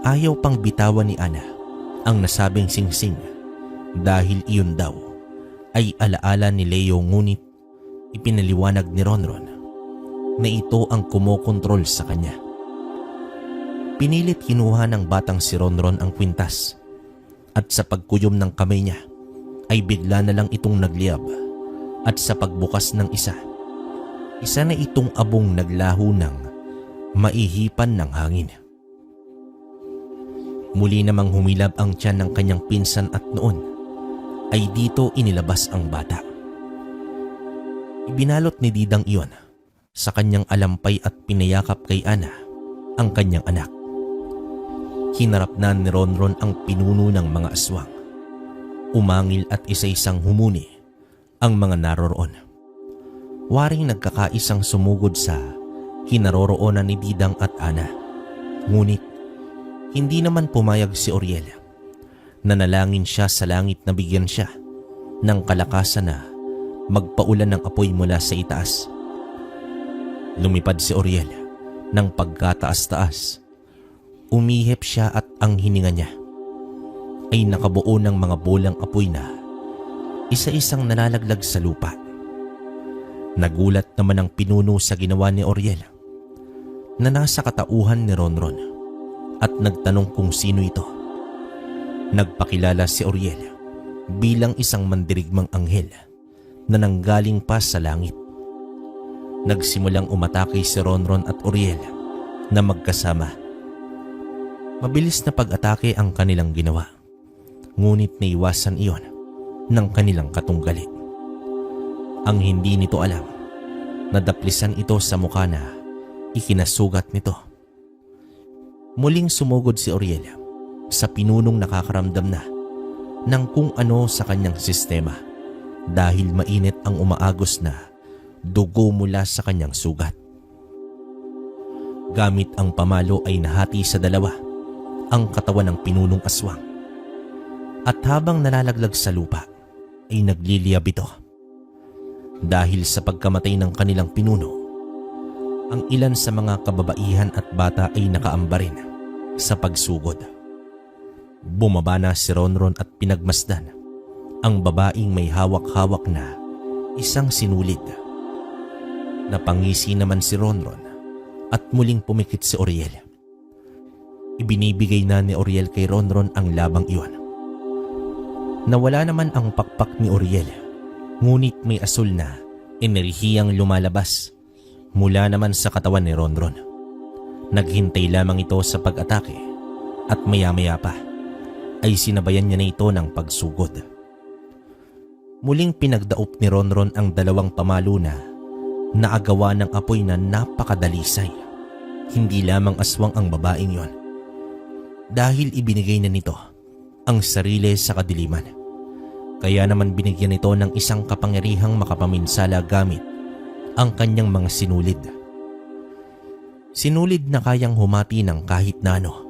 Ayaw pang bitawan ni Ana ang nasabing singsing dahil iyon daw ay alaala ni Leo, ngunit ipinaliwanag ni Ronron na ito ang kumokontrol sa kanya. Pinilit kinuha ng batang si Ronron ang kwintas at sa pagkuyom ng kamay niya ay bigla na lang itong nagliyab at sa pagbukas ng isa na itong abong naglaho ng maihipan ng hangin. Muli namang humilab ang tiyan ng kanyang pinsan at noon ay dito inilabas ang bata. Ibinalot ni Didang iyon sa kanyang alampay at pinayakap kay Ana ang kanyang anak. Hinarap na ni Ronron ang pinuno ng mga aswang. Umangil at isa-isang humuni ang mga naroroon. Waring nagkakaisang sumugod sa kinaroroonan ni Didang at Ana. Ngunit hindi naman pumayag si Oriel. Nanalangin siya sa langit na bigyan siya ng kalakasan na magpaulan ng apoy mula sa itaas. Lumipad si Oriel ng pagkataas-taas. Umihip siya at ang hininga niya ay nakabuo ng mga bolang apoy na isa-isang nalalaglag sa lupa. Nagulat naman ang pinuno sa ginawa ni Oriel na nasa katauhan ni Ronron at nagtanong kung sino ito. Nagpakilala si Oriel bilang isang mandirigmang anghel na nanggaling pa sa langit. Nagsimulang umatake si Ronron at Oriel na magkasama. Mabilis na pag-atake ang kanilang ginawa, ngunit naiwasan iyon ng kanilang katunggali. Ang hindi nito alam, nadaplisan ito sa mukha na ikinasugat nito. Muling sumugod si Oriel sa pinunong nakakaramdam na ng kung ano sa kanyang sistema dahil mainit ang umaagos na dugo mula sa kanyang sugat. Gamit ang pamalo ay nahati sa dalawa ang katawan ng pinunong aswang. At habang nalalaglag sa lupa ay nagliliyab ito. Dahil sa pagkamatay ng kanilang pinuno, ang ilan sa mga kababaihan at bata ay nakaamba rin sa pagsugod. Bumaba na si Ronron at pinagmasdan ang babaeng may hawak-hawak na isang sinulid. Napangisi naman si Ronron at muling pumikit si Oriel. Ibinibigay na ni Oriel kay Ronron ang labang iyon. Nawala naman ang pakpak ni Oriel, ngunit may asul na enerhiyang lumalabas mula naman sa katawan ni Ronron. Naghintay lamang ito sa pag-atake at maya-maya pa ay sinabayan niya na ito ng pagsugod. Muling pinagdaop ni Ronron ang dalawang pamalo na naagawa ng apoy na napakadalisay. Hindi lamang aswang ang babaeng yon, dahil ibinigay na nito ang sarili sa kadiliman. Kaya naman binigyan ito ng isang kapangyarihang makapaminsala gamit ang kanyang mga sinulid. Sinulid na kayang humati ng kahit na ano.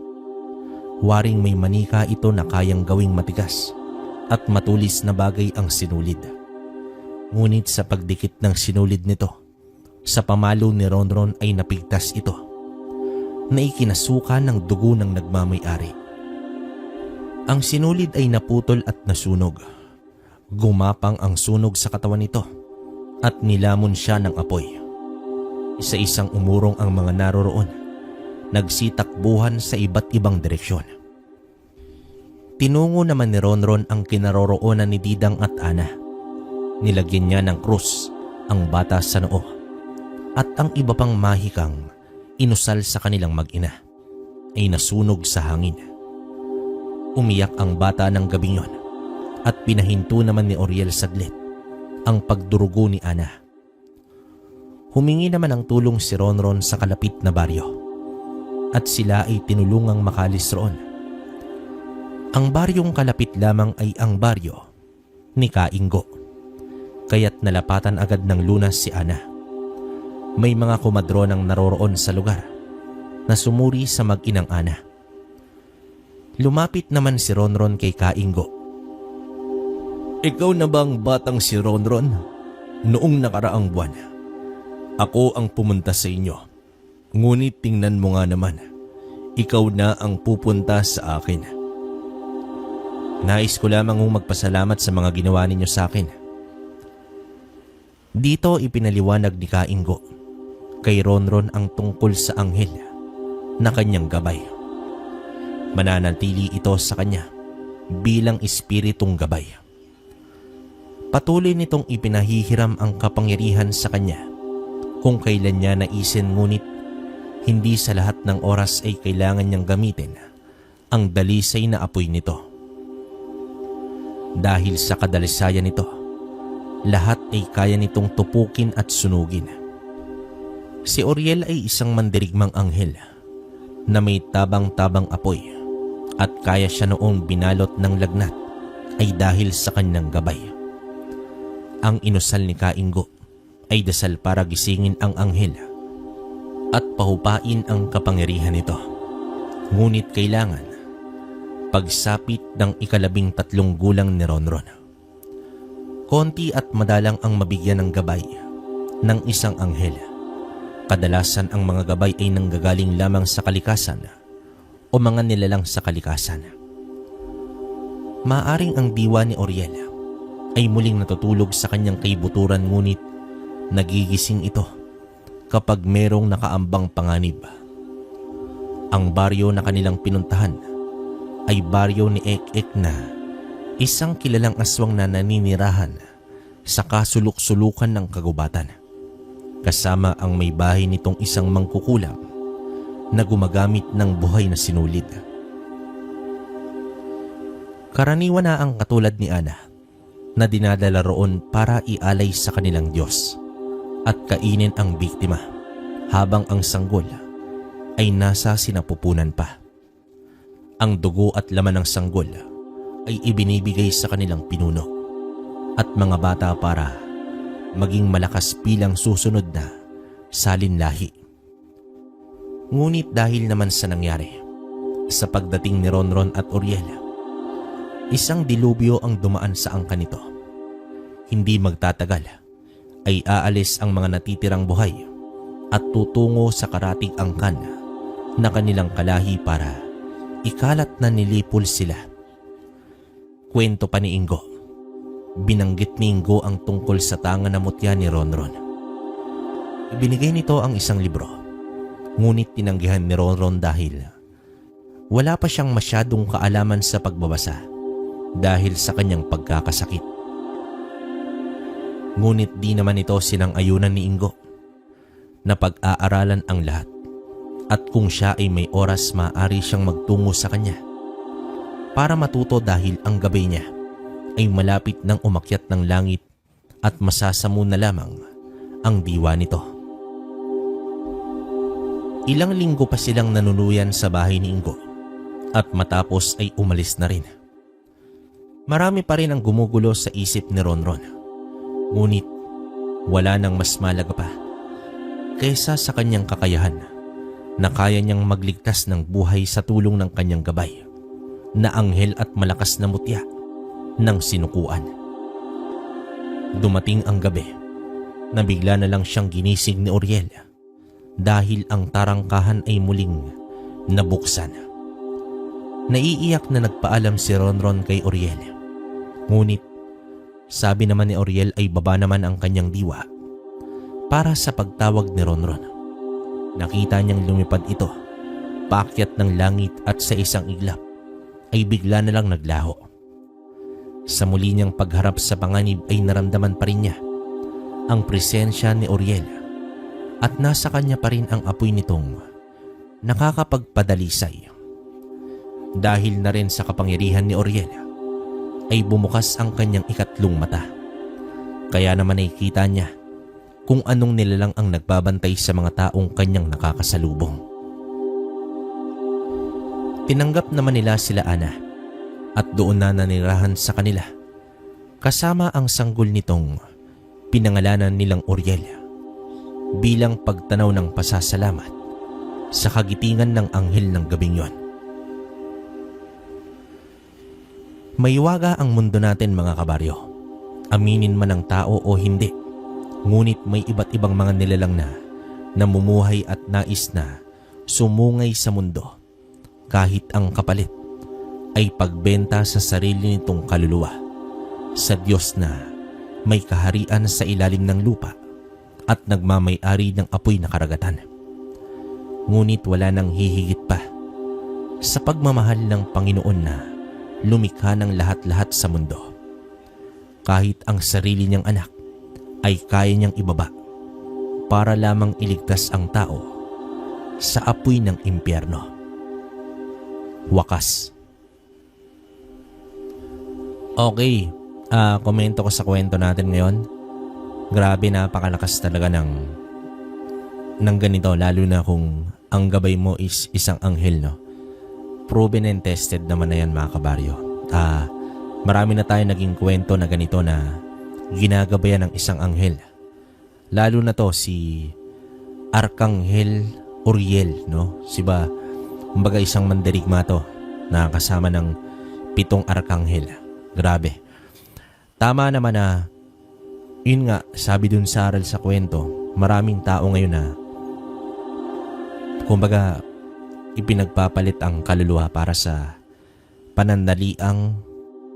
Waring may manika ito na kayang gawing matigas at matulis na bagay ang sinulid. Ngunit sa pagdikit ng sinulid nito sa pamalo ni Ronron ay napigtas ito na ikinasuka ng dugo ng nagmamay-ari. Ang sinulid ay naputol at nasunog. Gumapang ang sunog sa katawan nito at nilamon siya ng apoy. Isa-isang umurong ang mga naroroon, nagsitakbuhan sa iba't ibang direksyon. Tinungo naman ni Ronron ang kinaroroonan ni Didang at Ana. Nilagyan niya ng krus ang bata sa noo at ang iba pang mahikang inusal sa kanilang mag-ina ay nasunog sa hangin. Umiyak ang bata ng gabing yon at pinahinto naman ni Oriel saglit ang pagdurugo ni Ana. Humingi naman ng tulong si Ronron sa kalapit na baryo at sila ay tinulungang makalis roon. Ang baryong kalapit lamang ay ang baryo ni Kainggo, kaya't nalapatan agad ng lunas si Ana. May mga kumadronang naroroon sa lugar na sumuri sa mag-inang Ana. Lumapit naman si Ronron kay Kainggo. "Ikaw na bang batang si Ronron? Noong nakaraang buwan, ako ang pumunta sa inyo. Ngunit tingnan mo nga naman, ikaw na ang pupunta sa akin. Nais ko lamang magpasalamat sa mga ginawa ninyo sa akin." Dito ipinaliwanag ni Kainggo kay Ronron ang tungkol sa anghel na kanyang gabay. Mananatili ito sa kanya bilang espiritong gabay. Patuloy nitong ipinahihiram ang kapangyarihan sa kanya kung kailan niya naisin, ngunit hindi sa lahat ng oras ay kailangan niyang gamitin ang dalisay na apoy nito. Dahil sa kadalisayan nito, lahat ay kaya nitong tupukin at sunugin. Si Oriel ay isang mandirigmang anghel na may tabang-tabang apoy at kaya siya noong binalot ng lagnat ay dahil sa kanyang gabay. Ang inusal ni Kainggo ay dasal para gisingin ang anghel at pahupain ang kapangyarihan nito. Ngunit kailangan pagsapit ng 13 gulang ni Ronron. Konti at madalang ang mabigyan ng gabay ng isang anghel. Kadalasan ang mga gabay ay nanggagaling lamang sa kalikasan o mga nilalang sa kalikasan. Maaring ang diwa ni Oriel ay muling natutulog sa kanyang kaibuturan, ngunit nagigising ito kapag merong nakaambang panganib. Ang baryo na kanilang pinuntahan ay baryo ni Ek-Ek, na isang kilalang aswang na naninirahan sa kasuluk-sulukan ng kagubatan. Kasama ang may bahay nitong isang mangkukulam na gumagamit ng buhay na sinulid. Karaniwan na ang katulad ni Ana na dinadala roon para ialay sa kanilang Diyos at kainin ang biktima habang ang sanggol ay nasa sinapupunan pa. Ang dugo at laman ng sanggol ay ibinibigay sa kanilang pinuno at mga bata para maging malakas bilang susunod na salinlahi. Ngunit dahil naman sa nangyari sa pagdating ni Ronron at Oriel, isang dilubyo ang dumaan sa angkan nito. Hindi magtatagal ay aalis ang mga natitirang buhay at tutungo sa karatig angkan na kanilang kalahi para ikalat na nilipol sila. Kwento pa ni Ingo. Binanggit ni Ingo ang tungkol sa tanga na mutya ni Ronron. Ibinigay nito ang isang libro, ngunit tinanggihan ni Ronron dahil wala pa siyang masyadong kaalaman sa pagbabasa dahil sa kanyang pagkakasakit. Ngunit di naman ito sinang-ayunan ni Ingo na pag-aaralan ang lahat, at kung siya ay may oras, maaari siyang magtungo sa kanya para matuto dahil ang gabay niya ay malapit nang umakyat ng langit at masasamo na lamang ang diwa nito. Ilang linggo pa silang nanunuyan sa bahay ni Ingo at matapos ay umalis na rin. Marami pa rin ang gumugulo sa isip ni Ronron, ngunit wala nang mas malaga pa kaysa sa kanyang kakayahan na kaya niyang magligtas ng buhay sa tulong ng kanyang gabay na anghel at malakas na mutya ng sinukuan. Dumating ang gabi na bigla na lang siyang ginising ni Oriel dahil ang tarangkahan ay muling nabuksan. Naiiyak na nagpaalam si Ronron kay Oriel, ngunit sabi naman ni Oriel ay baba naman ang kanyang diwa para sa pagtawag ni Ronron. Nakita niyang lumipad ito paakyat ng langit at sa isang iglap ay bigla na lang naglaho. Sa muli niyang pagharap sa panganib ay naramdaman pa rin niya ang presensya ni Uriel at nasa kanya pa rin ang apoy nitong nakakapagpadalisay. Dahil na rin sa kapangyarihan ni Uriel ay bumukas ang kanyang ikatlong mata. Kaya naman ay kita niya kung anong nilalang ang nagbabantay sa mga taong kanyang nakakasalubong. Tinanggap naman nila sila Ana at doon na nanirahan sa kanila kasama ang sanggol nitong pinangalanan nilang Uriel bilang pagtanaw ng pasasalamat sa kagitingan ng anghel ng gabing yon. Maiwaga ang mundo natin mga kabaryo, aminin man ng tao o hindi, ngunit may iba't ibang mga nilalang na namumuhay at nais na sumungay sa mundo kahit ang kapalit ay pagbenta sa sarili nitong kaluluwa sa Diyos na may kaharian sa ilalim ng lupa at nagmamay-ari ng apoy na karagatan. Ngunit wala nang hihigit pa sa pagmamahal ng Panginoon na lumikha ng lahat-lahat sa mundo. Kahit ang sarili niyang anak ay kaya niyang ibaba para lamang iligtas ang tao sa apoy ng impyerno. Wakas. Okay, komento ko sa kwento natin ngayon. Grabe, napakalakas talaga ng ganito, lalo na kung ang gabay mo is isang anghel, no? Proven and tested naman na yan mga kabaryo. Marami na tayo naging kwento na ganito na ginagabayan ng isang anghel. Lalo na to si Arkanghel Uriel, no? Siba, kumbaga isang mandirigma to na kasama ng 7 arkanghel. Grabe. Tama naman na, yun nga, sabi dun sa aral sa kwento, maraming tao ngayon na, kumbaga, ipinagpapalit ang kaluluwa para sa panandaliang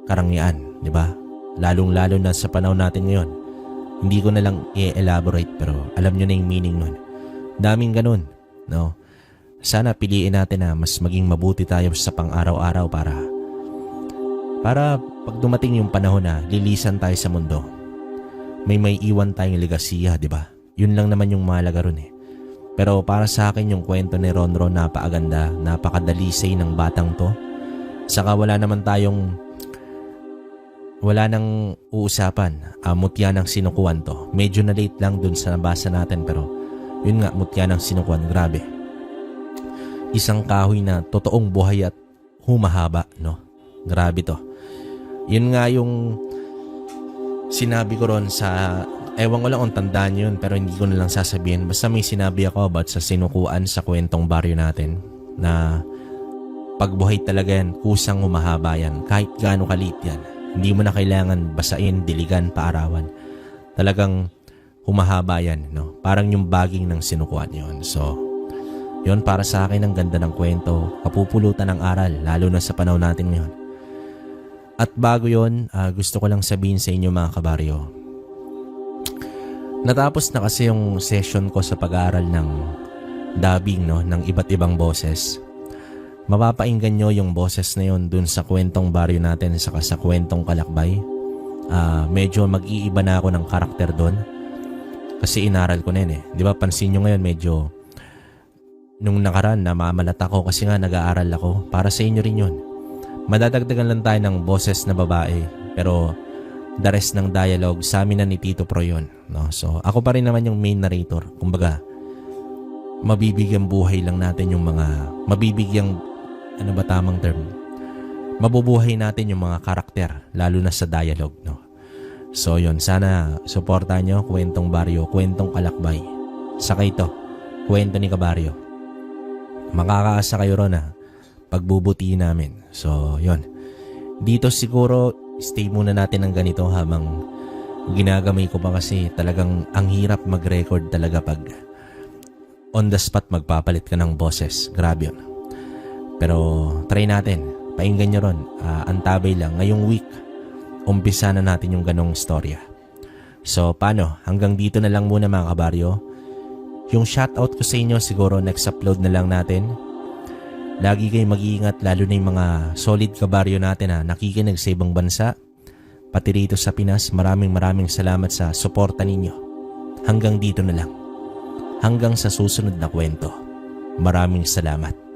karangyaan, di ba? Lalong-lalo na sa panahon natin ngayon. Hindi ko na lang i-elaborate pero alam nyo na yung meaning nun. Daming ganun, no? Sana piliin natin na mas maging mabuti tayo sa pang-araw-araw para pag dumating yung panahon na lilisan tayo sa mundo, may iwan tayong legasiya, di ba? Yun lang naman yung mahalaga ron eh. Pero para sa akin yung kwento ni Ronron, napakaganda, napakadalisay ng batang to. Saka wala nang uusapan. Mutya ng sinukuan to. Medyo na late lang dun sa nabasa natin pero yun nga, mutya ng sinukuan. Grabe. Isang kahoy na totoong buhay at humahaba, no? Grabe to. Yun nga yung sinabi ko ron sa, ewan ko lang kung tandaan yun pero hindi ko na lang sasabihin. Basta may sinabi ako about sa sinukuan sa kwentong baryo natin na pagbuhay talaga yan, kusang humahaba yan. Kahit gaano kaliit yan. Hindi mo na kailangan basain, diligan, paarawan. Talagang humahaba yan, no? Parang yung baging ng sinukuan yun. So, yun para sa akin ang ganda ng kwento. Kapupulutan ng aral, lalo na sa panahon natin ngayon. At bago yun, gusto ko lang sabihin sa inyo mga kabaryo. Natapos na kasi yung session ko sa pag-aaral ng dubbing, no, ng iba't ibang boses. Mapapainggan nyo yung boses na yun dun sa kwentong baryo natin saka sa kwentong kalakbay. Medyo mag-iiba na ako ng karakter dun. Kasi inaral ko na yun eh. Di ba pansin nyo ngayon medyo nung nakaraan namamalat ako kasi nga nag-aaral ako. Para sa inyo rin yun. Madadagdagan lang tayo ng boses na babae pero the rest ng dialogue sa amin na ni Tito Pro yun, no? So ako pa rin naman yung main narrator. Kumbaga mabibigyan buhay lang natin yung mga mabibigyang, ano ba tamang term? Mabubuhay natin yung mga karakter lalo na sa dialogue, no? So yun, sana suportahan nyo kwentong baryo, kwentong kalakbay. Saka ito, kwento ni Kabaryo. Makakaasa kayo ron pagbubutihin namin. So yun, dito siguro stay muna natin ng ganito habang ginagamay ko pa kasi talagang ang hirap mag-record talaga pag on the spot magpapalit ka ng boses. Grabe yun. Pero try natin. Painggan nyo ron. Antabay lang. Ngayong week, umpisa na natin yung ganong storya. So paano? Hanggang dito na lang muna mga kabaryo. Yung shoutout ko sa inyo siguro next upload na lang natin. Lagi kayong mag-iingat, lalo na yung mga solid kabaryo natin na nakikinig sa ibang bansa. Pati rito sa Pinas, maraming salamat sa suporta ninyo. Hanggang dito na lang. Hanggang sa susunod na kwento. Maraming salamat.